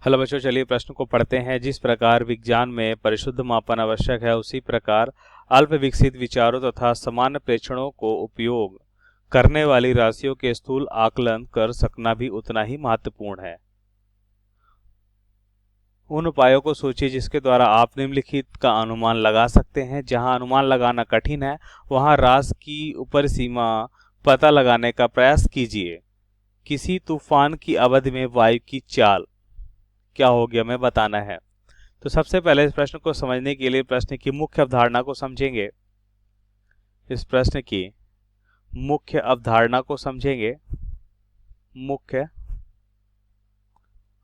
Hello बच्चों, चलिए प्रश्न को पढ़ते हैं। जिस प्रकार विज्ञान में परिशुद्ध मापन आवश्यक है, उसी प्रकार अल्प विकसित विचारों तथा सामान्य प्रेक्षणों को उपयोग करने वाली राशियों के स्थूल आकलन कर सकना भी उतना ही महत्वपूर्ण है। उन उपायों को सोचिए जिसके द्वारा आप निम्नलिखित का अनुमान लगा सकते हैं। जहां अनुमान लगाना कठिन है, वहां राशि की ऊपर सीमा पता लगाने का प्रयास कीजिए। किसी तूफान की अवधि में वायु की चाल क्या होगी, हमें बताना है। तो सबसे पहले इस प्रश्न को समझने के लिए प्रश्न की मुख्य अवधारणा को समझेंगे। इस प्रश्न की मुख्य अवधारणा को समझेंगे। मुख्य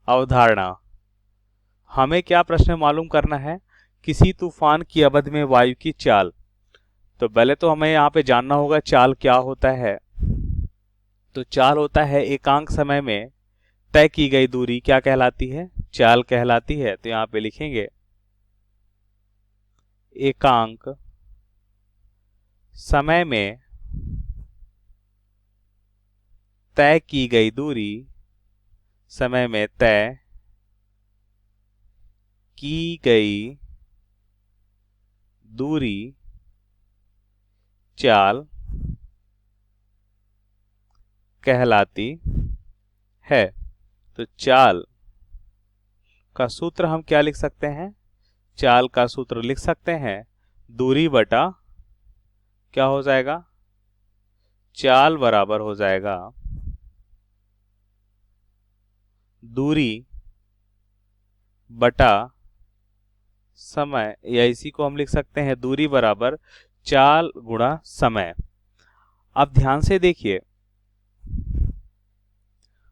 अवधारणा, हमें क्या प्रश्न मालूम करना है? किसी तूफान की अवधि में वायु की चाल। तो पहले तो हमें यहाँ पे जानना होगा चाल क्या होता है। तो चाल होता है एकांक समय में तय की गई दूरी क्या कहलाती है? चाल कहलाती है। तो यहाँ पे लिखेंगे एकांक समय में तय की गई दूरी, समय में तय की गई दूरी चाल कहलाती है। तो चाल का सूत्र हम क्या लिख सकते हैं? चाल का सूत्र लिख सकते हैं दूरी बटा क्या हो जाएगा? चाल बराबर हो जाएगा दूरी बटा समय, या इसी को हम लिख सकते हैं दूरी बराबर चाल गुणा समय। अब ध्यान से देखिए,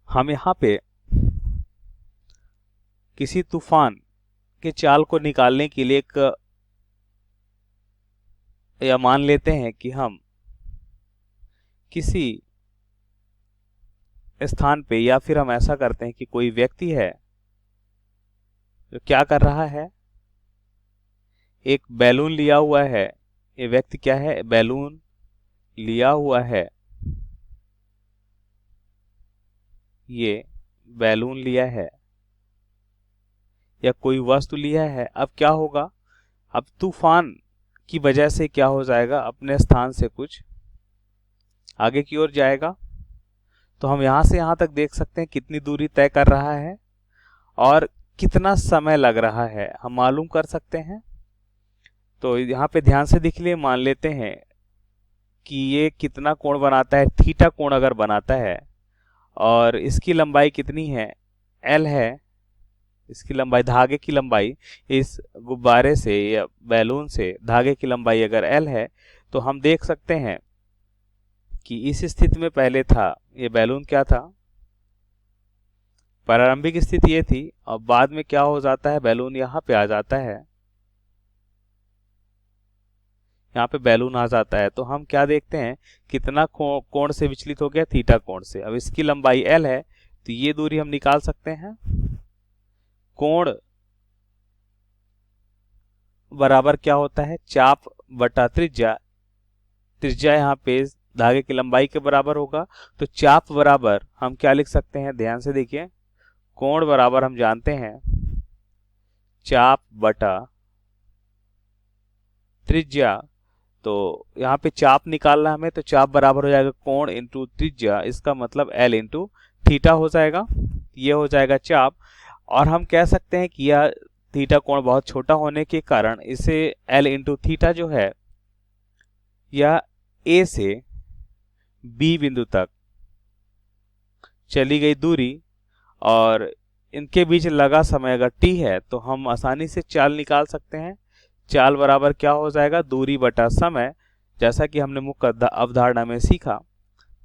हम यहां पे किसी तूफान के चाल को निकालने के लिए या मान लेते हैं कि हम किसी स्थान पे, या फिर हम ऐसा करते हैं कि कोई व्यक्ति है जो क्या कर रहा है, एक बैलून लिया हुआ है। ये व्यक्ति क्या है? बैलून लिया हुआ है। ये बैलून लिया है या कोई वस्तु लिया है। अब क्या होगा? अब तूफान की वजह से क्या हो जाएगा? अपने स्थान से कुछ आगे की ओर जाएगा। तो हम यहां से यहां तक देख सकते हैं कितनी दूरी तय कर रहा है और कितना समय लग रहा है, हम मालूम कर सकते हैं। तो यहाँ पे ध्यान से देख लिए, मान लेते हैं कि ये कितना कोण बनाता है, थीटा कोण अगर बनाता है, और इसकी लंबाई कितनी है? एल है। इसकी लंबाई, धागे की लंबाई, इस गुब्बारे से या बैलून से धागे की लंबाई अगर एल है, तो हम देख सकते हैं कि इस स्थिति में पहले था, ये बैलून क्या था? प्रारंभिक स्थिति ये थी, और बाद में क्या हो जाता है? बैलून यहाँ पे आ जाता है, यहाँ पे बैलून आ जाता है। तो हम क्या देखते हैं, कितना कोण से विचलित हो गया? थीटा कोण से। अब इसकी लंबाई एल है, तो ये दूरी हम निकाल सकते हैं। कोण बराबर क्या होता है? चाप बटा त्रिज्या। त्रिज्या यहाँ पे धागे की लंबाई के बराबर होगा। तो चाप बराबर हम क्या लिख सकते हैं? ध्यान से देखिए, कोण बराबर हम जानते हैं चाप बटा त्रिज्या। तो यहाँ पे चाप निकालना हमें, तो चाप बराबर हो जाएगा कोण इंटू त्रिज्या, इसका मतलब एल इंटू थीटा हो जाएगा। ये हो जाएगा चाप। और हम कह सकते हैं कि यह थीटा कोण बहुत छोटा होने के कारण इसे एल इंटू थीटा जो है, यह ए से बी बिंदु तक चली गई दूरी, और इनके बीच लगा समय अगर टी है, तो हम आसानी से चाल निकाल सकते हैं। चाल बराबर क्या हो जाएगा? दूरी बटा समय, जैसा कि हमने मुख्य अवधारणा में सीखा।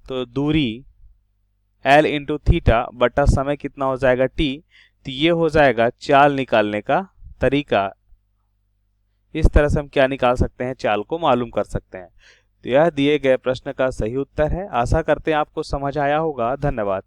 तो दूरी एल इंटू थीटा बटा समय कितना हो जाएगा? टी। तो ये हो जाएगा चाल निकालने का तरीका। इस तरह से हम क्या निकाल सकते हैं? चाल को मालूम कर सकते हैं। तो यह दिए गए प्रश्न का सही उत्तर है। आशा करते हैं आपको समझ आया होगा। धन्यवाद।